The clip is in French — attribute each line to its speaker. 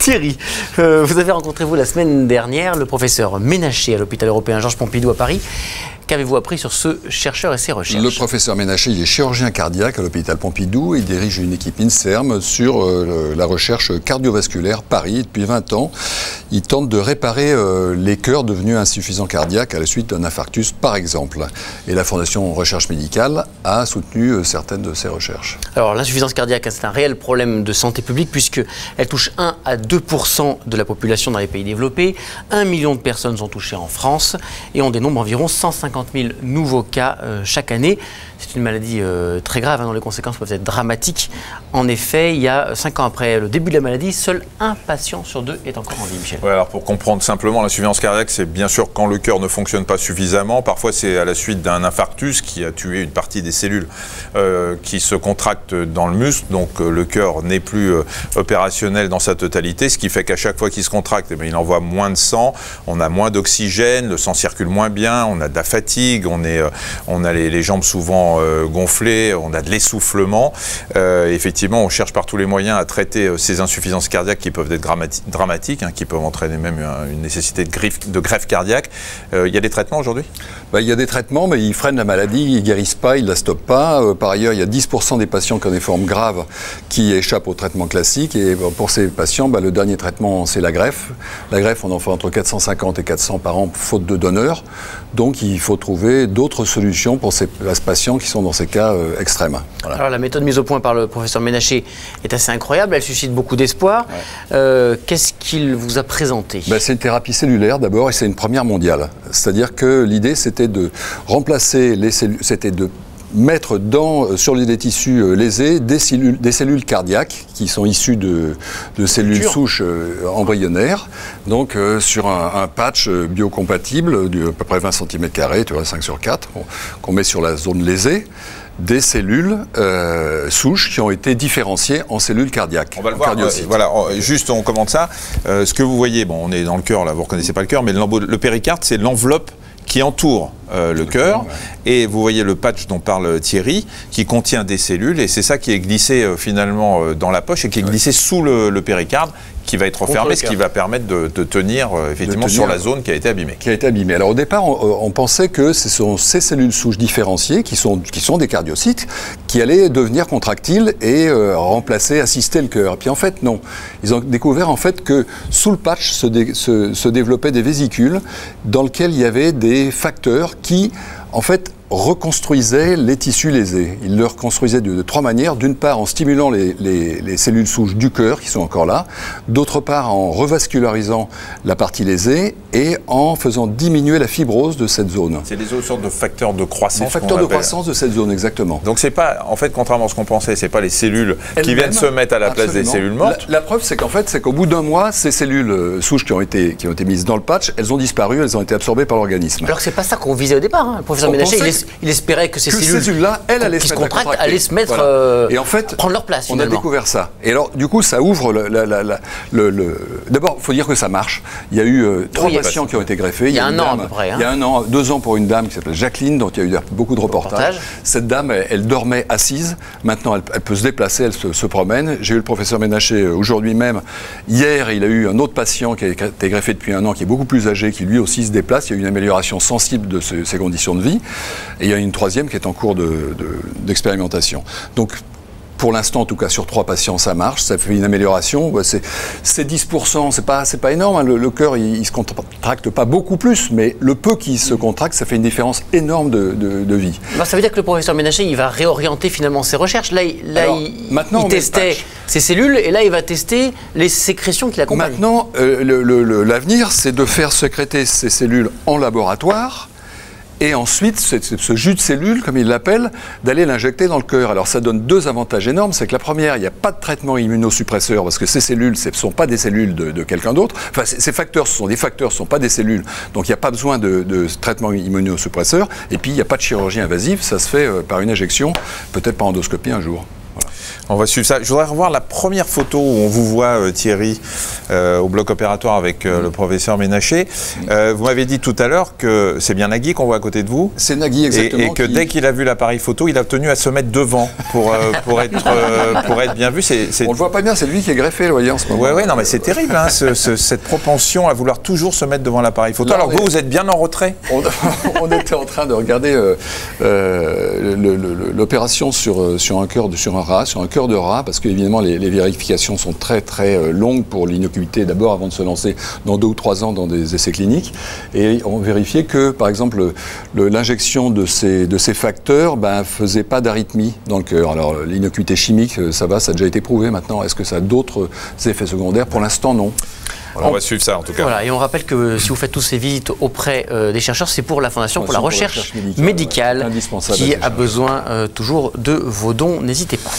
Speaker 1: Thierry, vous avez rencontré la semaine dernière le professeur Ménaché à l'hôpital européen Georges Pompidou à Paris. Qu'avez-vous appris sur ce chercheur et ses recherches?
Speaker 2: Le professeur Ménaché, il est chirurgien cardiaque à l'hôpital Pompidou et il dirige une équipe INSERM sur la recherche cardiovasculaire Paris. Depuis 20 ans, il tente de réparer les cœurs devenus insuffisants cardiaques à la suite d'un infarctus, par exemple. Et la Fondation Recherche Médicale a soutenu certaines de ces recherches.
Speaker 1: Alors, l'insuffisance cardiaque, c'est un réel problème de santé publique puisqu'elle touche 1 à 2% de la population dans les pays développés. 1 million de personnes sont touchées en France et on dénombre environ 150 000 nouveaux cas chaque année. C'est une maladie très grave, dont les conséquences peuvent être dramatiques. En effet, il y a 5 ans après le début de la maladie, seul un patient sur 2 est encore en vie, Michel.
Speaker 3: Ouais, alors pour comprendre simplement, l'insuffisance cardiaque, c'est bien sûr quand le cœur ne fonctionne pas suffisamment. Parfois, c'est à la suite d'un infarctus qui a tué une partie des cellules qui se contractent dans le muscle. Donc le cœur n'est plus opérationnel dans sa totalité, ce qui fait qu'à chaque fois qu'il se contracte, eh bien, il envoie moins de sang, on a moins d'oxygène, le sang circule moins bien, on a de la fatigue, on a les jambes souvent gonflées, on a de l'essoufflement. Effectivement, on cherche par tous les moyens à traiter ces insuffisances cardiaques qui peuvent être dramatiques, qui peuvent entraîner même une nécessité de greffe cardiaque. Il y a des traitements aujourd'hui?
Speaker 2: Il y a des traitements, mais ils freinent la maladie, ils ne guérissent pas, ils ne la stoppent pas. Par ailleurs, il y a 10% des patients qui ont des formes graves qui échappent au traitement classique. Et pour ces patients, le dernier traitement, c'est la greffe. La greffe, on en fait entre 450 et 400 par an, faute de donneurs. Donc, il faut trouver d'autres solutions pour ces patients qui sont dans ces cas extrêmes. Voilà.
Speaker 1: Alors, la méthode mise au point par le professeur Ménaché est assez incroyable. Elle suscite beaucoup d'espoir. Ouais. Qu'est-ce qu'il vous a présenté?
Speaker 2: C'est une thérapie cellulaire d'abord et c'est une première mondiale. C'est-à-dire que l'idée, c'était de remplacer les cellules, c'était de mettre sur les tissus lésés des cellules cardiaques qui sont issues de cellules souches embryonnaires, donc sur un patch biocompatible d'à peu près 20 cm², 5/4, qu'on met sur la zone lésée, des cellules souches qui ont été différenciées en cellules cardiaques.
Speaker 3: On va le voir, voilà, juste on commente ça. Ce que vous voyez, on est dans le cœur, là vous ne reconnaissez pas le cœur, mais le péricarde, c'est l'enveloppe qui entoure le cœur, ouais. Et vous voyez le patch dont parle Thierry, qui contient des cellules, et c'est ça qui est glissé finalement dans la poche, et qui est glissé sous le péricarde, qui va être refermé, ce qui va permettre de tenir effectivement sur la zone qui a été abîmée. Alors au départ, on pensait que ce sont ces cellules souches différenciées, qui sont des cardiocytes, qui allaient devenir contractiles et remplacer, assister le cœur. Puis en fait, non. Ils ont découvert en fait que sous le patch se développaient des vésicules dans lesquelles il y avait des facteurs qui, en fait, reconstruisaient les tissus lésés. Ils le reconstruisaient de 3 manières. D'une part, en stimulant les cellules souches du cœur, qui sont encore là. D'autre part, en revascularisant la partie lésée et en faisant diminuer la fibrose de cette zone. C'est des sortes de facteurs de croissance.
Speaker 2: Des facteurs de croissance de cette zone, exactement.
Speaker 3: Donc c'est pas, en fait, contrairement à ce qu'on pensait, c'est pas les cellules qui viennent se mettre à la place des cellules mortes.
Speaker 2: La preuve, c'est qu'en fait, c'est qu'au bout d'un mois, ces cellules souches qui ont été mises dans le patch, elles ont disparu, elles ont été absorbées par l'organisme.
Speaker 1: Alors c'est pas ça qu'on visait au départ. Le professeur Ménaché, il espérait que ces cellules-là, qui se contractent, allaient se mettre,
Speaker 2: et en fait,
Speaker 1: prendre leur place.
Speaker 2: On a découvert ça. Et alors, du coup, ça ouvre D'abord, il faut dire que ça marche. Il y a eu 3 patients qui ont été greffés.
Speaker 1: Il y a un an à peu près.
Speaker 2: Il y a un an, 2 ans pour une dame qui s'appelle Jacqueline, dont il y a eu beaucoup de reportages. Cette dame, elle dormait assise. Maintenant, elle peut se déplacer, elle se promène. J'ai eu le professeur Ménaché aujourd'hui même. Hier, il a eu un autre patient qui a été greffé depuis un an, qui est beaucoup plus âgé, qui lui aussi se déplace. Il y a eu une amélioration sensible de ses conditions de vie. Et il y a une 3e qui est en cours d'expérimentation. Donc, pour l'instant, en tout cas, sur 3 patients, ça marche, ça fait une amélioration. C'est 10%, c'est pas énorme. Le cœur, il ne se contracte pas beaucoup plus, mais le peu qui se contracte, ça fait une différence énorme de vie.
Speaker 1: Ça veut dire que le professeur Ménaché, il va réorienter finalement ses recherches. Il testait ces cellules, et là, il va tester les sécrétions qui l'accompagnent.
Speaker 2: Maintenant, l'avenir, c'est de faire sécréter ces cellules en laboratoire. Et ensuite, ce jus de cellules, comme il l'appelle, d'aller l'injecter dans le cœur. Alors ça donne 2 avantages énormes. C'est que la première, il n'y a pas de traitement immunosuppresseur, parce que ces cellules, ce ne sont pas des cellules de quelqu'un d'autre. Enfin, ces facteurs, ce sont des facteurs, ce ne sont pas des cellules. Donc il n'y a pas besoin de traitement immunosuppresseur. Et puis, il n'y a pas de chirurgie invasive. Ça se fait par une injection, peut-être par endoscopie un jour. Voilà.
Speaker 3: On va suivre ça. Je voudrais revoir la première photo où on vous voit, Thierry, au bloc opératoire avec le professeur Ménacher. Vous m'avez dit tout à l'heure que c'est bien Nagui qu'on voit à côté de vous.
Speaker 2: C'est Nagui, exactement.
Speaker 3: Et que dès qu'il a vu l'appareil photo, il a tenu à se mettre devant pour être bien vu.
Speaker 2: On le voit pas bien, c'est lui qui est greffé, vous voyez, en ce moment.
Speaker 3: Oui, non, mais c'est terrible, hein, cette propension à vouloir toujours se mettre devant l'appareil photo.
Speaker 2: Là,
Speaker 3: alors vous êtes bien en retrait.
Speaker 2: On était en train de regarder l'opération sur un cœur de rat, parce qu'évidemment les vérifications sont très très longues pour l'innocuité d'abord avant de se lancer dans 2 ou 3 ans dans des essais cliniques. Et on vérifiait que, par exemple, l'injection de ces facteurs faisait pas d'arythmie dans le cœur. Alors l'innocuité chimique, ça a déjà été prouvé maintenant. Est-ce que ça a d'autres effets secondaires? Pour l'instant, non.
Speaker 3: Voilà. On va suivre ça en tout cas.
Speaker 1: Voilà, et on rappelle que si vous faites toutes ces visites auprès des chercheurs, c'est pour la Fondation pour la recherche médicale qui a besoin toujours de vos dons. N'hésitez pas.